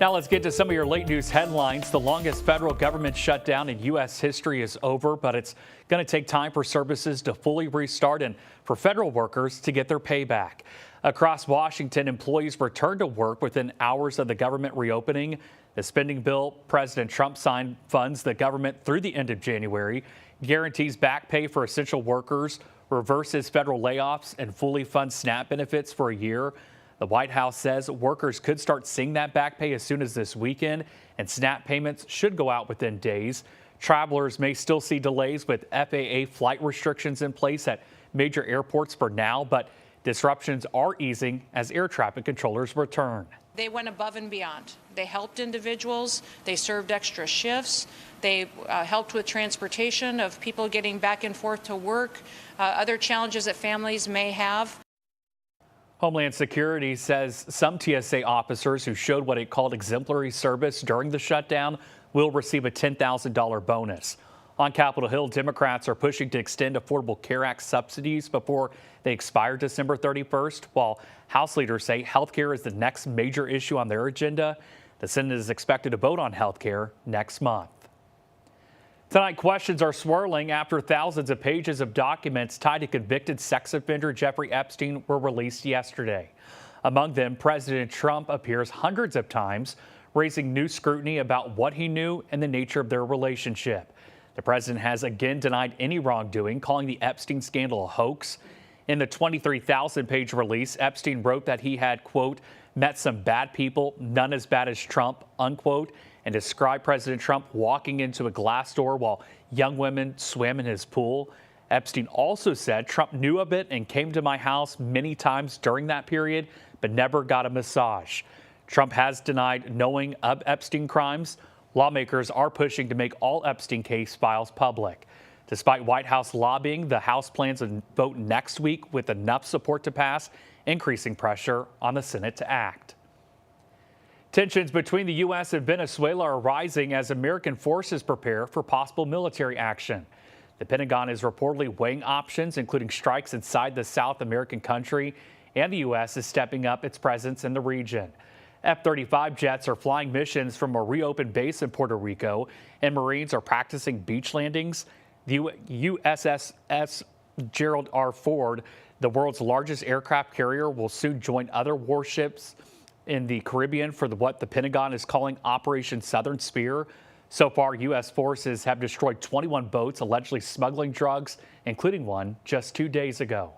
Now let's get to some of your late news headlines. The longest federal government shutdown in U.S. history is over, but it's going to take time for services to fully restart and for federal workers to get their pay back. Across Washington, employees returned to work within hours of the government reopening. The spending bill President Trump signed funds the government through the end of January, guarantees back pay for essential workers, reverses federal layoffs, and fully funds SNAP benefits for a year. The White House says workers could start seeing that back pay as soon as this weekend, and SNAP payments should go out within days. Travelers may still see delays with FAA flight restrictions in place at major airports for now, but disruptions are easing as air traffic controllers return. They went above and beyond. They helped individuals. They served extra shifts. They helped with transportation of people getting back and forth to work, other challenges that families may have. Homeland Security says some TSA officers who showed what it called exemplary service during the shutdown will receive a $10,000 bonus. On Capitol Hill, Democrats are pushing to extend Affordable Care Act subsidies before they expire December 31st, while House leaders say health care is the next major issue on their agenda. The Senate is expected to vote on health care next month. Tonight, questions are swirling after thousands of pages of documents tied to convicted sex offender Jeffrey Epstein were released yesterday. Among them, President Trump appears hundreds of times, raising new scrutiny about what he knew and the nature of their relationship. The president has again denied any wrongdoing, calling the Epstein scandal a hoax. In the 23,000-page release, Epstein wrote that he had, quote, met some bad people, none as bad as Trump, unquote, and described President Trump walking into a glass door while young women swam in his pool. Epstein also said Trump knew of it and came to my house many times during that period, but never got a massage. Trump has denied knowing of Epstein crimes. Lawmakers are pushing to make all Epstein case files public. Despite White House lobbying, the House plans to vote next week with enough support to pass, increasing pressure on the Senate to act. Tensions between the U.S. and Venezuela are rising as American forces prepare for possible military action. The Pentagon is reportedly weighing options, including strikes inside the South American country, and the U.S. is stepping up its presence in the region. F-35 jets are flying missions from a reopened base in Puerto Rico, and Marines are practicing beach landings. The USS Gerald R. Ford, the world's largest aircraft carrier, will soon join other warships in the Caribbean for what the Pentagon is calling Operation Southern Spear. So far, U.S. forces have destroyed 21 boats allegedly smuggling drugs, including one just 2 days ago.